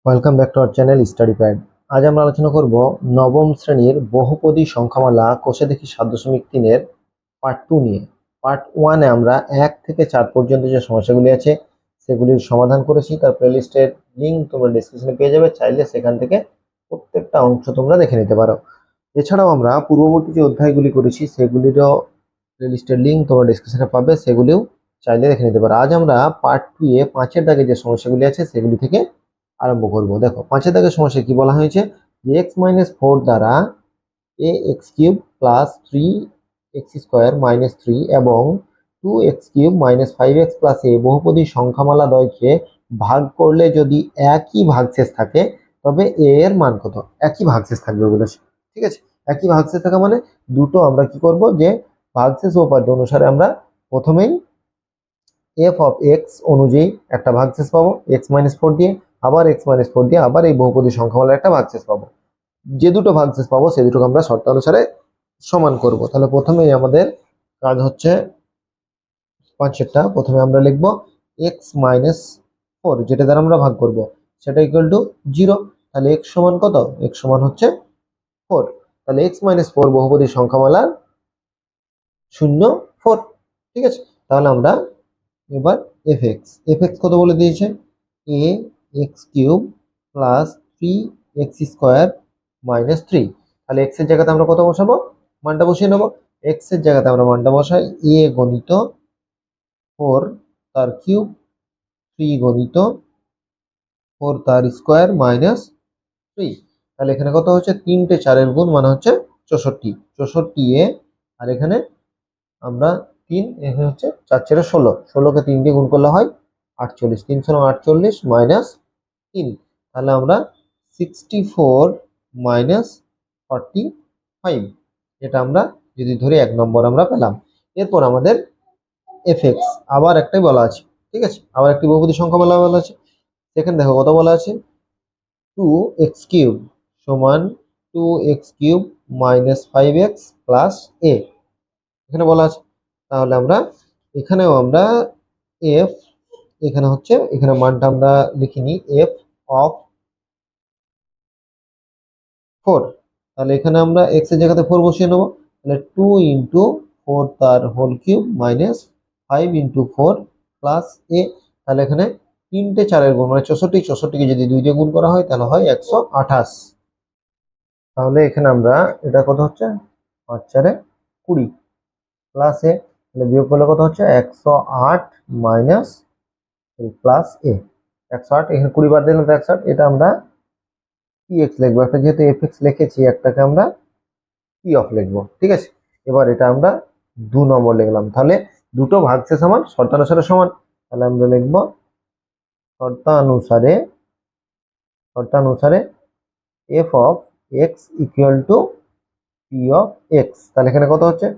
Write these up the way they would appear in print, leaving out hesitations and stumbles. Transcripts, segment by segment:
Welcome back to our channel study pad. আজ আমরা আলোচনা করব নবম শ্রেণীর বহুপদী সংখ্যামালা কোষে দেখি 7.3-এর পার্ট 2 নিয়ে। পার্ট 1-এ আমরা 1 থেকে 4 পর্যন্ত যে সমস্যাগুলি আছে সেগুলির সমাধান করেছি। তার প্লেলিস্টের লিঙ্ক তোমরা ডেসক্রিপশনে পেয়ে যাবে, চাইলে সেখান থেকে প্রত্যেকটা অংশ তোমরা দেখে নিতে পারো। এছাড়াও আমরা পূর্ববর্তী যে অধ্যায়গুলি করেছি সেগুলিরও প্লেলিস্টের লিঙ্ক তোমরা ডেসক্রিপশনে পাবে, সেগুলিও চাইলে দেখে নিতে পারো। আজ আমরা পার্ট 2-এ 5-এর দাগে যে সমস্যাগুলি আছে সেগুলি থেকে আরম্ভ করব। দেখো 5-এর দাগের সমস্যা কি বলা হয়েছে, যে x-4 দ্বারা ax³ প্লাস 3x² মাইনাস 3 এবং 2x³ minus 5x plus a বহুপদী সংখ্যামালা দ্বয়কে ভাগ করলে যদি একই ভাগশেষ থাকে তবে a এর মান কত। একই ভাগশেষ থাকবে বলেছে, ঠিক আছে। একই ভাগশেষ থাকা মানে দুটো আমরা কি করব, যে ভাগশেষ উপাদ্য অনুসারে আমরা প্রথমেই f অফ x অনুযায়ী একটা ভাগশেষ পাবো x-4 দিয়ে, আবার x-4 দিয়ে, আবার এই বহুপদী সংখ্যামালার একটা ভাগশেষ পাবো। যে দুটো ভাগশেষ পাবো সে দুটোকে আমরা শর্তানুসারে সমান করব। তাহলে প্রথমেই আমাদের কাজ হচ্ছে 5-এরটা। প্রথমে আমরা লিখবো x-4, যেটা দ্বারা আমরা ভাগ করব সেটা ইকুয়াল টু 0। তাহলে x সমান কত, x সমান হচ্ছে 4। তাহলে x-4 বহুপদী সংখ্যামালার 0 4, ঠিক আছে। তাহলে আমরা এবার fx কত বলে দিয়েছে, ax³ প্লাস 3x² মাইনাস 3। তাহলে x এর জায়গাতে আমরা কত বসাবো, মানটা বসিয়ে নেবো। x এর জায়গাতে আমরা মানটা বসাই a গণিত 4 তার কিউব 3 গণিত 4 তার স্কোয়ার মাইনাস 3। তাহলে এখানে কত হচ্ছে, 3টে 4-এর গুণ মানে হচ্ছে 64 এ, আর এখানে আমরা 3, এখানে হচ্ছে 4 4 16, 16কে 3 দিয়ে গুণ করলে হয় 48, 348 মাইনাস 3। তাহলে আমরা 64 মাইনাস 45, এটা আমরা যদি ধরি 1 নম্বর আমরা পেলাম। এরপর আমাদের fx আবার একটাই বলা আছে, ঠিক আছে, আবার একটি বহুপদী সংখ্যা বলা আছে। সেখানে দেখো কত বলা আছে, 2x³ সমান 2x³ minus 5x plus a, এখানে বলা আছে। তাহলে আমরা এখানেও আমরা f, এখানে হচ্ছে এখানে মানটা আমরা লিখিনি f অফ 4। তাহলে এখানে আমরা x এর জায়গাতে 4 বসিয়ে নেব। তাহলে 2 ইন্টু 4 তার whole cube minus 5 into 4 plus a। তাহলে এখানে 3টে 4-এর গুণ মানে 64কে যদি 2 দিয়ে গুণ করা হয় তাহলে হয় 128। তাহলে এখানে আমরা এটা কত হচ্ছে, 5 4 20 প্লাস a, তাহলে বিয়োগ করলে কত হচ্ছে 108 মাইনাস প্লাস a। 108, এখানে 20 বাদ দিলাম তো 108, এটা আমরা px লিখবো। একটা যেহেতু fx লিখেছি, একটাকে আমরা p অফ লিখবো, ঠিক আছে। এবার এটা আমরা 2 নম্বর লিখলাম। তাহলে দুটো ভাগশেষ সমান, শর্তানুসারে সমান। তাহলে আমরা লিখবো শর্তানুসারে শর্তানুসারে f of x equal to p of x। তাহলে এখানে কত হচ্ছে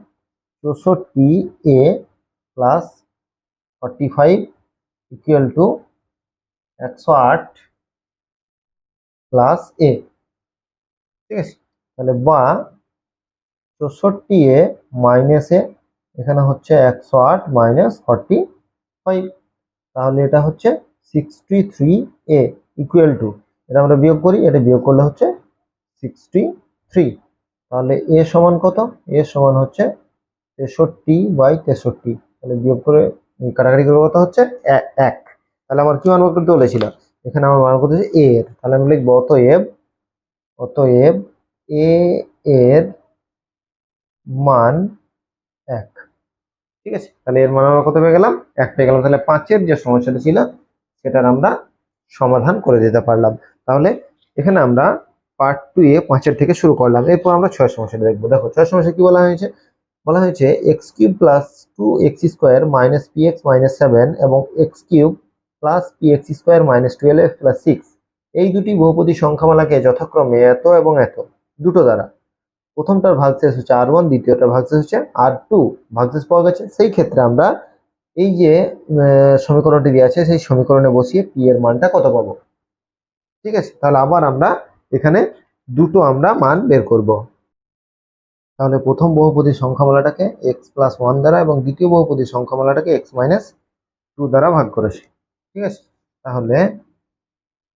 64a plus 45 equal to 108 plus a, ঠিক আছে। তাহলে বা 64a মাইনাস এ, এখানে হচ্ছে 108 মাইনাস 45। তাহলে এটা হচ্ছে 63a ইকুয়াল টু, এটা আমরা বিয়োগ করি, এটা বিয়োগ করলে হচ্ছে 63। তাহলে a সমান কত, a সমান হচ্ছে 63/63। তাহলে বিয়োগ করে কাটাকাটি করে কত হচ্ছে 1। তাহলে আমার কি মান করতে বলেছিল, এখানে আমার মান করতে হচ্ছে a এর। তাহলে আমি লিখবো অতএব a এর মান 1, ঠিক আছে। তাহলে এর মান আমরা কত পেয়ে গেলাম, 1 পেয়ে গেলাম। তাহলে 5-এর যে সমস্যাটা ছিল সেটার আমরা সমাধান করে দিতে পারলাম। তাহলে এখানে আমরা পার্ট 2-এ 5-এর থেকে শুরু করলাম। এরপর আমরা 6 সমস্যাটা দেখবো। দেখো 6 সমস্যা কি বলা হয়েছে, বলা হয়েছে x³ plus 2x² minus px minus 7 এবং x³ plus px² minus 12x plus 6 এই দুটি বহুপদী সংখ্যামালাকে যথাক্রমে এত এবং এত দুটো দ্বারা, প্রথমটার ভাগশেষ হচ্ছে r1, দ্বিতীয়টার ভাগশেষ হচ্ছে r2 ভাগশেষ পাওয়া গেছে। সেই ক্ষেত্রে আমরা এই যে সমীকরণটি দেওয়া আছে সেই সমীকরণে বসিয়ে p এর মানটা কত পাবো, ঠিক আছে। তাহলে আবার আমরা এখানে দুটো আমরা মান বের করব। তাহলে প্রথম বহুপদী সংখ্যামালাটাকে x প্লাস 1 দ্বারা এবং দ্বিতীয় বহুপদী সংখ্যামালাটাকে x মাইনাস 2 দ্বারা ভাগ করেছি, ঠিক আছে। তাহলে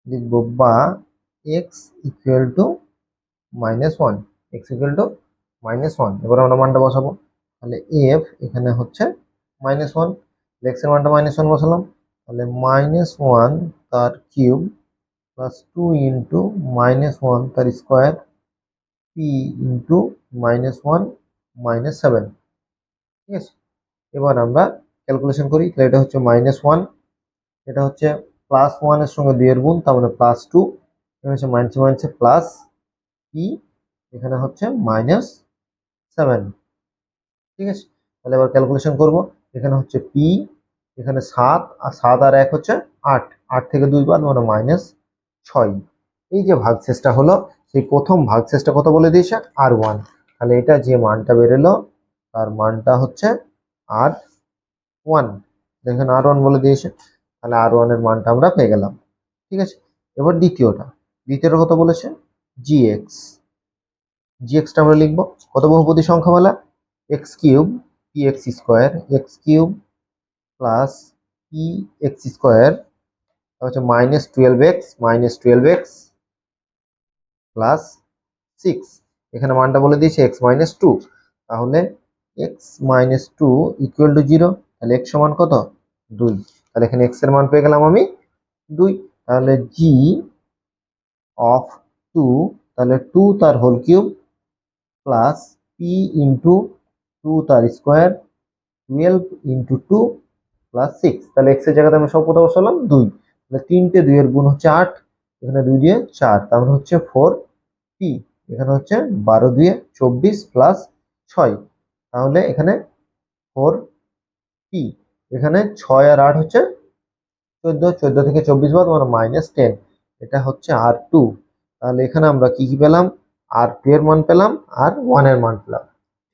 লিখবো বা x equal two -1, x equal two -1। এবার আমরা মানটা বসাবো, তাহলে এফ এখানে হচ্ছে -1, এক্স এর মানটা -1 বসালাম, তাহলে -1 তার কিউব প্লাস 2 ইন্টু -1 তার স্কোয়ার পি ইন্টু -1 -7। ঠিক আছে, এবার আমরা ক্যালকুলেশন করি, তাহলে এটা হচ্ছে -1, এটা হচ্ছে +1 এর সঙ্গে 2 এর গুণ, তার মানে +2, এখানে হচ্ছে মাইনাসে মাইনাসে প্লাস পি, এখানে হচ্ছে -7। ঠিক আছে, তাহলে এবার ক্যালকুলেশন করব, এখানে হচ্ছে পি, এখানে 7 আর 7 আর 1 হচ্ছে 8, 8 থেকে 2 বাদ মানে -6। এই যে ভাগশেষটা হলো, সেই প্রথম ভাগশেষটা কত বলে দিয়েছে R1, তাহলে এটা যে মানটা বেরোলো তার মানটা হচ্ছে R1, দেখেন R1 বলে দিয়েছে, তাহলে R1 এর মানটা আমরা পেয়ে গেলাম। ঠিক আছে, এবার দ্বিতীয়টা কত বলেছে জিএক্স, জিএক্সটা আমরা লিখবো কত বহুপদী সংখ্যামালা x cube p x square, x cube plus p x square হচ্ছে -12x প্লাস 6, এখানে মানটা বলে দিয়েছে x-2, তাহলে x-2 ইকুয়াল টু 0, তাহলে x সমান কত 2, তাহলে এখানে x এর মান পেয়ে গেলাম আমি 2, তাহলে g অফ 2, তাহলে 2 তার whole cube plus p into 2 তার স্কোয়ার 12 ইন্টু 2 প্লাস 6, তাহলে x এর জায়গাতে আমি সব কথা বসালাম 2, তাহলে 3টে 2 এর গুণ হচ্ছে 8, এখানে 2 দিয়ে 4, তার মানে হচ্ছে 4p, এখানে হচ্ছে 12 দিয়ে 24 প্লাস 6, তাহলে এখানে 4p, এখানে 6 আর 8 হচ্ছে 14, 14 থেকে 24 বাদ মানে -10, এটা হচ্ছে R2, তাহলে এখানে আমরা কি কি পেলাম R2 এর মান পেলাম আর 1 এর মান পেলাম।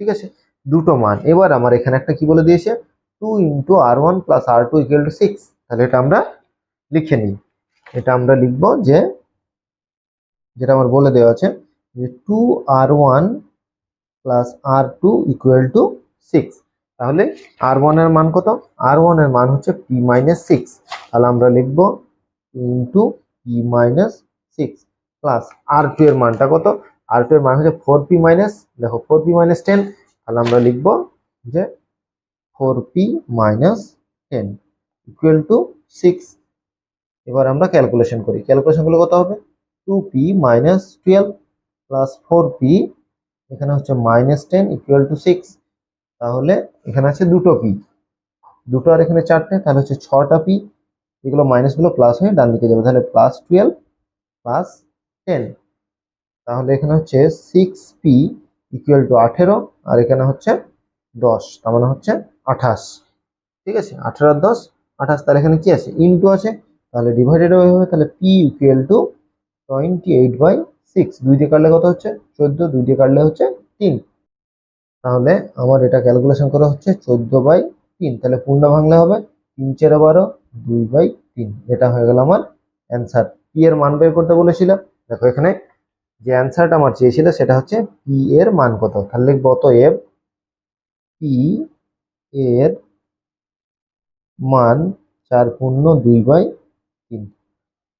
ঠিক আছে, দুটো মান। এবার আমার এখানে একটা কি বলে দিয়েছে 2 into R1 plus R2 equal to 6, তাহলে এটা আমরা লিখে নিই, এটা আমরা লিখবো যে যেটা আমার বলে দেওয়া আছে যে 2R1 plus R2 equal to 6, তাহলে R1 এর মান কত, R1 এর মান হচ্ছে p-6, তাহলে আমরা লিখবো ইন্টু p-6 প্লাস R2 এর মানটা কত, R2 এর মান হচ্ছে 4p মাইনাস, দেখো 4p - 10, তাহলে আমরা লিখবো যে 4p - 10 ইকুয়াল টু 6। এবার আমরা ক্যালকুলেশন করি, ক্যালকুলেশন করলে কত হবে 2p - 12 প্লাস 4p, এখানে হচ্ছে -10 ইকুয়াল টু 6, তাহলে এখানে আছে দুটো পি, দুটো আর এখানে চারটে, তাহলে হচ্ছে 6টা পি, এগুলো মাইনাসগুলো প্লাস হয়ে ডান দিকে যাবে, তাহলে +12 প্লাস 10, তাহলে এখানে হচ্ছে 6p ইকুয়াল টু 18, আর এখানে হচ্ছে 10, তার মানে হচ্ছে 28। ঠিক আছে, 18 আর 10 28, তাহলে এখানে কি আছে ইনটু আছে, তাহলে ডিভাইডেড হবে, তাহলে p ইকুয়াল টু 28/6, 2 দিয়ে কাটলে কত হচ্ছে 14, 2 দিয়ে কাটলে হচ্ছে 3, তাহলে আমার এটা ক্যালকুলেশন করা হচ্ছে 14/3, তাহলে পূর্ণ ভাঙলে হবে 3 × 4 = 12, 2/3, এটা হয়ে গেল আমার অ্যান্সার। পি এর মান বের করতে বলেছিল, দেখো এখানে যে অ্যান্সারটা আমার চেয়েছিল সেটা হচ্ছে পি এর মান কত, তাহলে লিখব অতএব পি এর মান 4/2/3।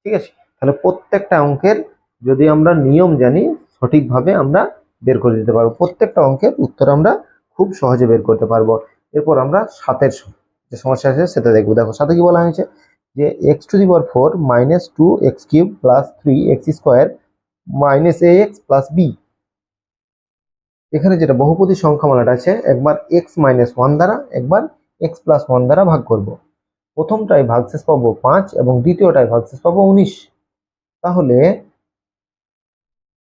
ঠিক আছে, তাহলে প্রত্যেকটা অঙ্কের যদি আমরা নিয়ম জানি সঠিকভাবে আমরা বের করে দিতে পারবো, প্রত্যেকটা অঙ্কের উত্তর আমরা খুব সহজে বের করতে পারবো। এরপর আমরা 7এর যে সমস্যা আছে সেটা দেখবো। দেখো 7এ কি বলা হয়েছে যে x⁴ - 2x³ + 3x² - ax + b, এখানে যেটা বহুপদী সংখ্যামালাটা আছে একবার x - 1 দ্বারা একবার x + 1 দ্বারা ভাগ করব। প্রথমটায় ভাগশেষ পাবো 5 এবং দ্বিতীয়টায় ভাগশেষ পাবো 19, তাহলে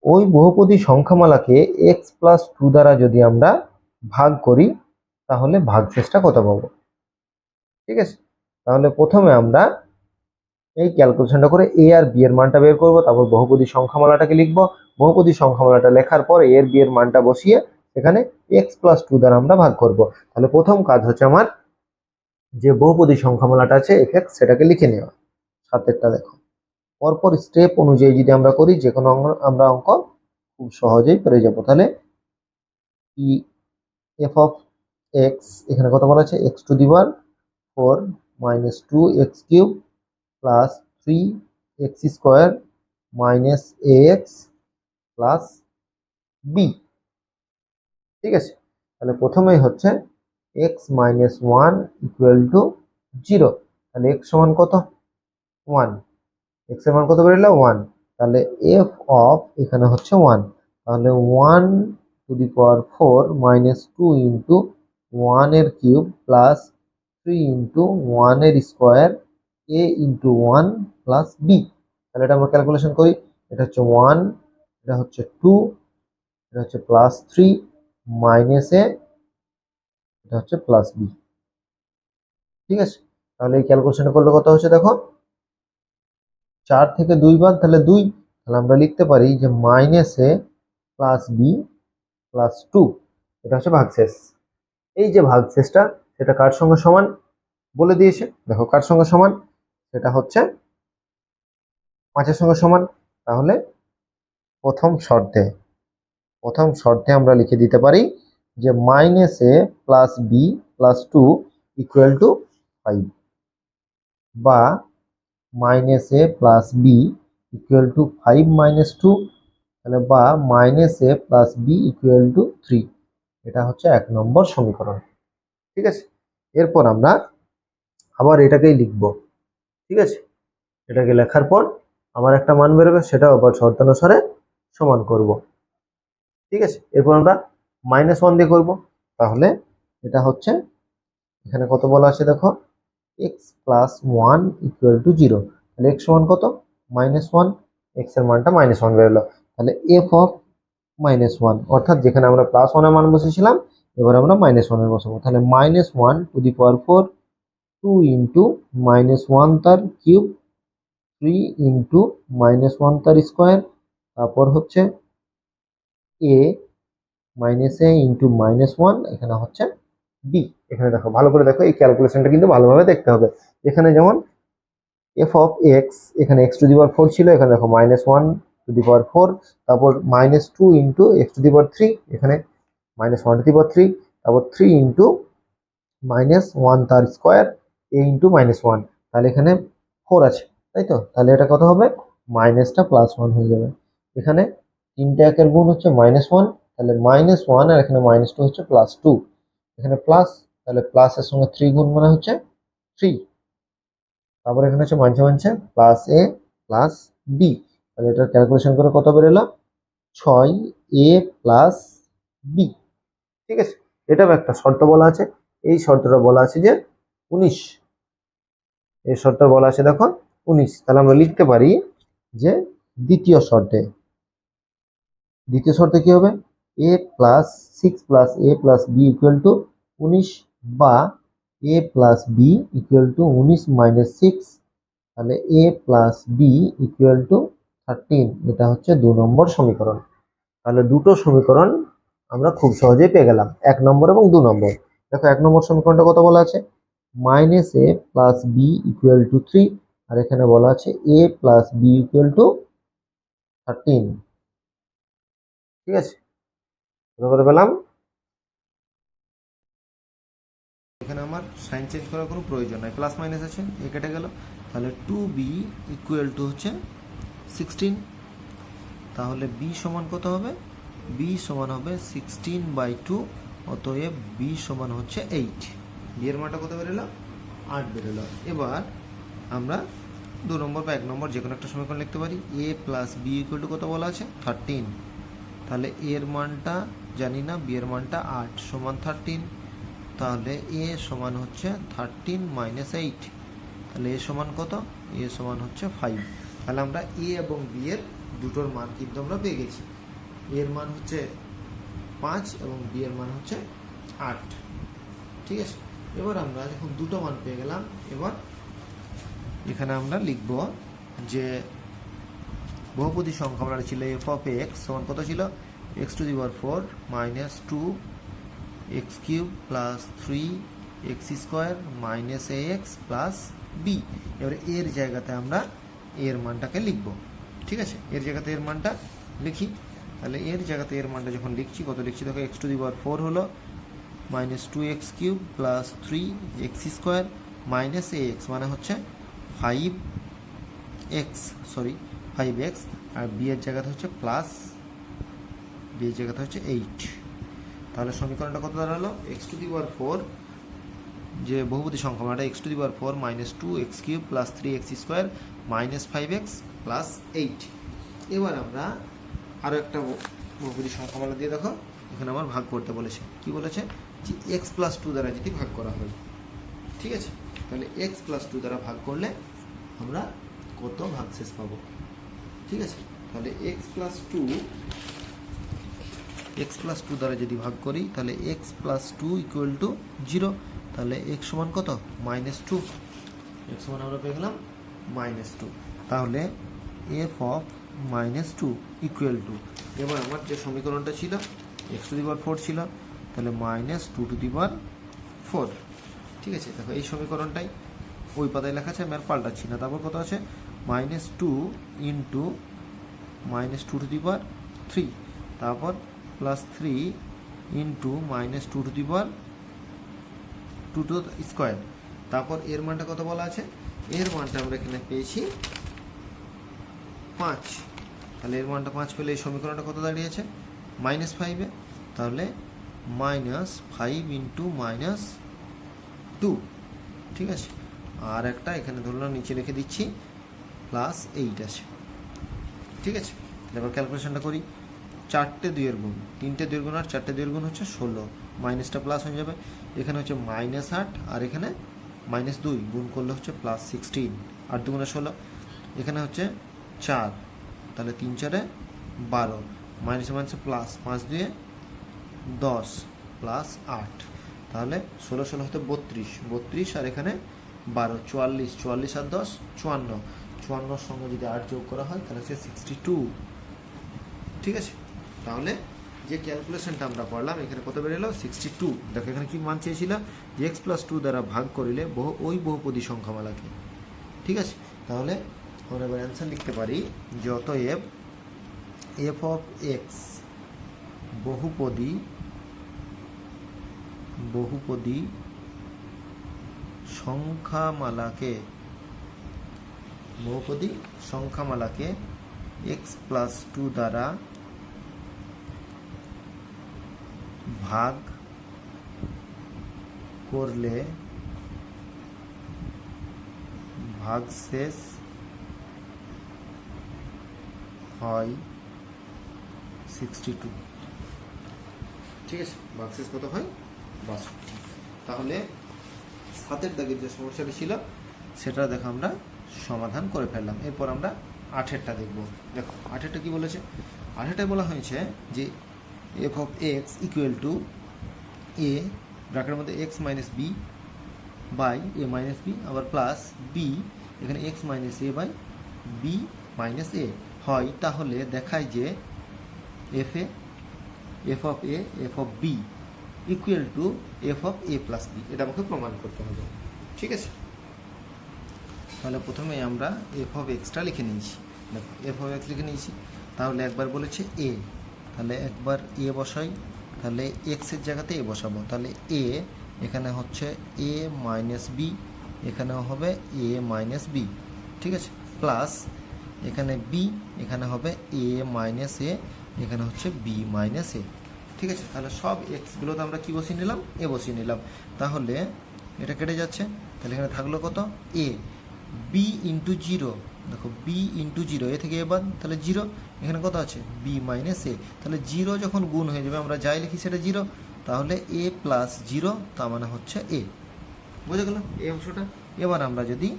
ওই বহুপদী সংখ্যামালাকে x + 2 দ্বারা যদি আমরা ভাগ করি তাহলে ভাগশেষটা কত পাবো। ঠিক আছে, তাহলে প্রথমে আমরা এই ক্যালকুলেশনটা করে a আর b এর মানটা বের করব, তারপর বহুপদী সংখ্যামালাটাকে লিখব, বহুপদী সংখ্যামালাটা লেখার পর a এর b এর মানটা বসিয়ে এখানে x + 2 দ্বারা আমরা ভাগ করব। তাহলে প্রথম কাজ হচ্ছে আমার যে বহুপদী সংখ্যামালাটা আছে f(x) সেটাকে লিখে নেওয়া। 7এরটা দেখো, পরপর স্টেপ অনুযায়ী যদি আমরা করি যে কোনো আমরা অঙ্ক খুব সহজেই পেরে যাবো। তাহলে f(x) এখানে কত বলা আছে x⁴ - 2x³ + x square minus a x plus b. ঠিক আছে, তাহলে প্রথমেই হচ্ছে x minus one equal to zero. তাহলে এক্স সমান কত? ওয়ান। এক্স এর মান কত বেরোলো? ওয়ান। তাহলে এফ অফ এখানে হচ্ছে ওয়ান। তাহলে one to the power four minus two into one এর cube plus three into one এর square a into one plus b. তাহলে এটা আমরা ক্যালকুলেশন করি। এটা হচ্ছে ওয়ান, এটা হচ্ছে টু, এটা হচ্ছে প্লাস থ্রি মাইনাস এ, এটা হচ্ছে প্লাস বি। ঠিক আছে, তাহলে এই ক্যালকুলেশন করলে কত হচ্ছে দেখো, 4 থেকে 2 বাদ, তাহলে 2। তাহলে আমরা লিখতে পারি যে minus a plus b plus two. এটা হচ্ছে ভাগশেষ। এই যে ভাগশেষটা, সেটা কার সঙ্গে সমান বলে দিয়েছে, দেখো কার সঙ্গে সমান, সেটা হচ্ছে 5 এর সঙ্গে সমান। তাহলে প্রথম শর্তে আমরা লিখে দিতে পারি যে minus a plus b plus two equal to 5, বা minus a plus b equal to 5 minus two, তাহলে বা minus a plus b equal to 3। এটা হচ্ছে 1 নম্বর সমীকরণ। ঠিক আছে, এরপর আমরা আবার এটাকেই লিখব। ঠিক আছে, এটাকে লেখার পর আবার একটা মান বেরোবে, সেটাও আবার শর্তানুসারে সমান করব। ঠিক আছে, এরপর আমরা মাইনাস ওয়ান দিয়ে করবো। তাহলে এটা হচ্ছে এখানে কত বলা আছে দেখো, x plus one equal to zero. তাহলে এক্স সমান কত? Minus one. এক্স এর মানটা মাইনাস ওয়ান বেরোলো। তাহলে এফ অফ মাইনাস ওয়ান, অর্থাৎ যেখানে আমরা প্লাস ওয়ানের মান বসেছিলাম, এবার আমরা মাইনাস ওয়ানের বসাবো। তাহলে minus one to the power four, two into minus one তার cube, three into minus one তার স্কোয়ার, তারপর হচ্ছে a minus a into minus one, এখানে হচ্ছে বি। এখানে দেখো, ভালো করে দেখো, এই ক্যালকুলেশনটা কিন্তু ভালোভাবে দেখতে হবে। এখানে যেমন এফ অফ এক্স, এখানে x to the power four ছিল, এখানে দেখো minus one to the power four, তারপর minus two into x to the power three, এখানে minus one to the power three, তারপর থ্রি ইন্টু মাইনাস ওয়ান তার square a into minus one. তাহলে এখানে four আছে, তাই তো? তাহলে এটা কত হবে? মাইনাসটা প্লাস ওয়ান হয়ে যাবে। এখানে তিনটে একের গুণ হচ্ছে মাইনাস ওয়ান, তাহলে মাইনাস ওয়ান, আর এখানে মাইনাস টু হচ্ছে প্লাস টু। এখানে প্লাস, তাহলে প্লাসের সঙ্গে থ্রি গুণ মানে হচ্ছে থ্রি। তারপর এখানে হচ্ছে মানছে প্লাস এ প্লাস বি। তাহলে এটা ক্যালকুলেশন করে কত বেরোলো? 6a plus b. ঠিক আছে, এটাও একটা শর্ত বলা আছে। এই শর্তটা বলা আছে যে 19। এই শর্তটা বলা আছে দেখো 19। তাহলে আমরা লিখতে পারি যে দ্বিতীয় শর্তে কি হবে? a plus six plus a plus b equal to 19, বা a plus b equal to 19 minus six. তাহলে a plus b equal to 13। এটা হচ্ছে 2 নম্বর সমীকরণ। তাহলে দুটো সমীকরণ আমরা খুব সহজেই পেয়ে গেলাম, 1 নম্বর এবং 2 নম্বর। দেখো 1 নম্বর সমীকরণটা কত বলা আছে? Minus a plus b equal to 3, আর এখানে বলা আছে a plus b equal to 13। ঠিক আছে, কত পেলাম? এখানে আমার সাইন চেঞ্জ করার কোনো প্রয়োজন নাই, প্লাস মাইনাস আছে, এ কেটে গেল। তাহলে 2b ইকুয়াল টু হচ্ছে 16। তাহলে b সমান কত হবে? b সমান হবে 16/2, অতএব b সমান হচ্ছে 8। b এর মানটা কত বেরোলো? 8 বেরোলো। এবার আমরা 2 নম্বর বা 1 নম্বর যে কোনো একটা সমীকরণ লিখতে পারি। a plus b equal to কত বলা আছে? 13। তাহলে এর মানটা জানি না, b এর মানটা 8 সমান 13। তাহলে a সমান হচ্ছে 13 মাইনাস 8। তাহলে a সমান কত? a সমান হচ্ছে 5। তাহলে আমরা a এবং b এর দুটোর মান কিন্তু আমরা পেয়ে গেছি। a এর মান হচ্ছে 5 এবং b এর মান হচ্ছে 8। ঠিক আছে, এবার আমরা যখন দুটো মান পেয়ে গেলাম, এবার এখানে আমরা লিখব যে বহুপদী সংখ্যা আমরা ছিল এফ অফ এক্স সমান কত ছিল? X to the power four minus two x cube plus three x square minus a x plus b. এবারে এর জায়গাতে আমরা এর মানটাকে লিখব। ঠিক আছে, এর জায়গাতে এর মানটা লিখি। তাহলে এর জায়গাতে এর মানটা যখন লিখছি, কত লিখছি দেখো, x to the power four হলো minus two x cube plus three x square minus a x, মানে হচ্ছে 5 এক্স, সরি 5x, আর বি এর জায়গাতে হচ্ছে প্লাস, বি এর জায়গাতে হচ্ছে 8। তাহলে সমীকরণটা কত দাঁড়ালো? এক্স টু দি পাওয়ার 4, যে বহুপদী সংখ্যামালাটা x to the power 4 minus 2x³ plus 3x² minus 5x plus 8। এবার আমরা আরও একটা বহুপদী সংখ্যামালা দিয়ে দেখো, এখানে আমার ভাগ করতে বলেছে। কি বলেছে? যে এক্স প্লাস 2 দ্বারা যদি ভাগ করা হয়, ঠিক আছে? তাহলে এক্স প্লাস 2 দ্বারা ভাগ করলে আমরা কত ভাগশেষ পাবো? ঠিক আছে, তাহলে এক্স প্লাস 2 দ্বারা যদি ভাগ করি তাহলে এক্স প্লাস 2 ইকুয়াল টু 0। তাহলে এক্স সমান কত? -2। এক্স সমান আমরা পেয়ে গেলাম -2। তাহলে এফ অফ -2 ইকুয়াল টু, এবার আমার যে সমীকরণটা ছিল এক্স টু দি পাওয়ার 4 ছিল, তাহলে -2 টু দি পাওয়ার 4। ঠিক আছে, দেখো এই সমীকরণটাই ওই পাতায় লেখা আছে, আমি আর পাল্টাচ্ছি না। তারপর কত আছে? -2 ইন্টু -2 টু দি পাওয়ার 3, তারপর plus 3 into -2 to the power 2 to square. তারপর এর মানটা কত বলা আছে? এর মানটা আমরা এখানে পেয়েছি 5। তাহলে এর মানটা 5 পেলে এই সমীকরণটা কত দাঁড়িয়েছে? -5-এ। তাহলে -5 ইন্টু -2। ঠিক আছে, আর একটা এখানে ধরলাম নিচে লিখে দিচ্ছি প্লাস 8 আছে। ঠিক আছে, এবার ক্যালকুলেশনটা করি। 4টে 2-এর গুণ, 3টে 2-এর গুণ আর 4টে 2-এর গুণ হচ্ছে 16, মাইনাসটা প্লাস হয়ে যাবে। এখানে হচ্ছে -8 আর এখানে -2, গুণ করলে হচ্ছে +16, 8 2 16। এখানে হচ্ছে 4, তাহলে 3 4-এ 12, মাইনাসে মাইনাসে প্লাস, 5 2-এ 10 প্লাস 8, তাহলে 16 16 হতে 32 আর এখানে 12, 44, 44 আর 10 54, 54-র সঙ্গে যদি 8 যোগ করা হয় তাহলে হচ্ছে 62। ঠিক আছে, তাহলে যে ক্যালকুলেশনটা আমরা পড়লাম এখানে কত বেরোলো? 62। দেখো এখানে কি মান চেয়েছিল? যে এক্স প্লাস 2 দ্বারা ভাগ করিলে ওই বহুপদী সংখ্যামালাকে। ঠিক আছে, তাহলে আমরা এবার অ্যান্সার লিখতে পারি যে অতএব এফ অফ এক্স বহুপদী সংখ্যামালাকে এক্স প্লাস 2 দ্বারা ভাগ করলে ভাগশেষ হয় 62। ঠিক আছে, ভাগশেষ কত হয়? 62। তাহলে 7-এর দাগের যে সমস্যাটা ছিল সেটা দেখো আমরা সমাধান করে ফেললাম। এরপর আমরা 8-এরটা দেখব। দেখো 8-এরটা কি বলেছে? 8-এরটায় বলা হয়েছে যে f of x equal to a, ব্র্যাকেটের মধ্যে x minus b by a minus b, আবার প্লাস বি, এখানে x minus a by b minus a হয়। তাহলে দেখায় যে f of a f of b equal to f of a plus b. এটা আমাকে প্রমাণ করতে হবে। ঠিক আছে, তাহলে প্রথমে আমরা এফ অফ এক্সটা লিখে নিয়েছি। দেখো এফ অফ এক্স লিখে নিয়েছি, তাহলে একবার বলেছে এ, তাহলে একবার এ বসাই, তাহলে এক্সের জায়গাতে এ বসাবো। তাহলে এ এখানে হচ্ছে এ মাইনাস বি, এখানেও হবে এ মাইনাস বি। ঠিক আছে, প্লাস এখানে বি, এখানে হবে এ মাইনাস এ, এখানে হচ্ছে বি মাইনাস এ। ঠিক আছে, তাহলে সব এক্সগুলোতে আমরা কি বসিয়ে নিলাম? এ বসিয়ে নিলাম। তাহলে এটা কেটে যাচ্ছে, তাহলে এখানে থাকলো কত? এ। বি ইন্টু 0, দেখো বি ইন্টু 0, এ থেকে এবার তাহলে 0, এখানে কত আছে? বি মাইনাস এ। তাহলে 0 যখন গুণ হয়ে যাবে আমরা যাই লিখি সেটা 0, তাহলে এ প্লাস 0, তার মানে হচ্ছে এ। বুঝে গেল এই অংশটা? এবার আমরা যদি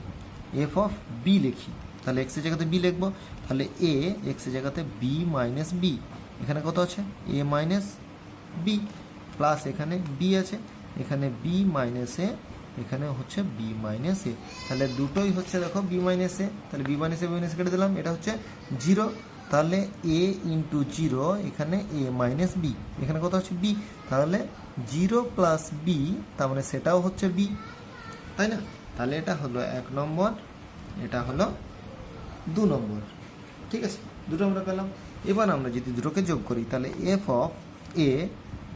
এফ অফ বি লিখি, তাহলে এক্সের জায়গাতে বি লিখবো, তাহলে এ এক্সের জায়গাতে বি মাইনাস বি, এখানে কত আছে? এ মাইনাস বি, প্লাস এখানে বি আছে, এখানে বি মাইনাস এ, এখানে হচ্ছে বি মাইনাস এ। তাহলে দুটোই হচ্ছে দেখো বি মাইনাস এ, তাহলে B minus A B minus কেটে দিলাম, এটা হচ্ছে 0। তাহলে এ ইন্টু 0, এখানে এ মাইনাস বি, এখানে কত হচ্ছে? বি। তাহলে 0 প্লাস বি, তার মানে সেটাও হচ্ছে বি, তাই না? তাহলে এটা হলো 1 নম্বর, এটা হলো 2 নম্বর। ঠিক আছে, দুটো আমরা পেলাম। এবার আমরা যদি দুটোকে যোগ করি তাহলে f of a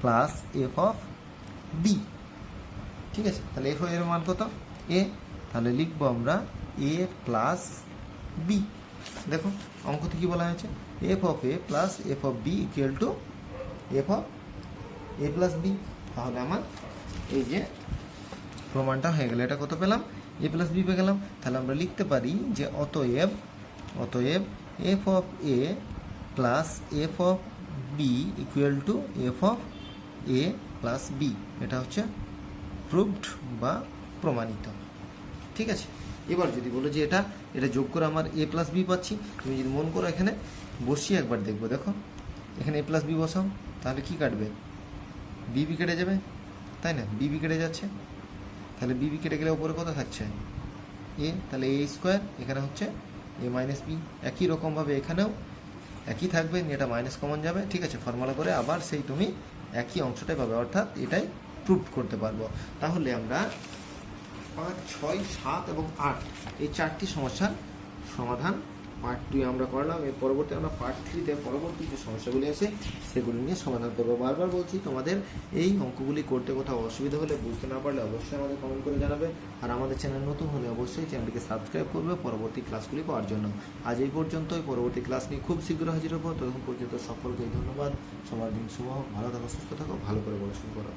plus f of b. ঠিক আছে, তাহলে এফ এর মান কত? এ, তাহলে লিখবো আমরা এ প্লাস বি। দেখো অঙ্কতে কি বলা হয়েছে, f of a plus f of b equal to f of a plus b. তাহলে আমার এই যে প্রমাণটা হয়ে গেল। এটা কত পেলাম, এ প্লাস বি পেয়ে গেলাম। তাহলে আমরা লিখতে পারি যে অতএব f of a plus f of b equal to f of a plus b. এটা হচ্ছে প্রুভড বা প্রমাণিত। ঠিক আছে, এবার যদি বলো যে এটা যোগ করে আমার এ প্লাস বি পাচ্ছি, তুমি যদি মন করো এখানে বসিয়ে একবার দেখবো। দেখো এখানে এ প্লাস বি বসাও, তাহলে কি কাটবে, বিবি কেটে যাবে, তাই না, বিবি কেটে যাচ্ছে। তাহলে বিবি কেটে গেলে ওপরে কত থাকছে এ, তাহলে এ স্কোয়ার, এখানে হচ্ছে এ মাইনাস বি। একই রকমভাবে এখানেও একই থাকবে, এটা মাইনাস কমন যাবে। ঠিক আছে, ফর্মুলা করে আবার সেই তুমি একই অংশটাই পাবে, অর্থাৎ এটাই প্রুভ করতে পারবো। তাহলে আমরা 5, 6, 7 এবং 8 এই 4টি সমস্যার সমাধান পার্ট 2 আমরা করলাম। এর পরবর্তী আমরা পার্ট 3-তে পরবর্তী যে সমস্যাগুলি আছে সেগুলি নিয়ে সমাধান করবো। বারবার বলছি, তোমাদের এই অঙ্কগুলি করতে কোথাও অসুবিধা হলে, বুঝতে না পারলে অবশ্যই আমাদের কমেন্ট করে জানাবে। আর আমাদের চ্যানেল নতুন হলে অবশ্যই চ্যানেলটিকে সাবস্ক্রাইব করবে পরবর্তী ক্লাসগুলি পাওয়ার জন্য। আজ এই পর্যন্তই, পরবর্তী ক্লাস নিয়ে খুব শীঘ্র হাজির হবো। ততক্ষণ পর্যন্ত সকলকে ধন্যবাদ। সবার দিন শুভ হোক, ভালো থাকো, সুস্থ থাকো, ভালো করে পড়াশোনা করো।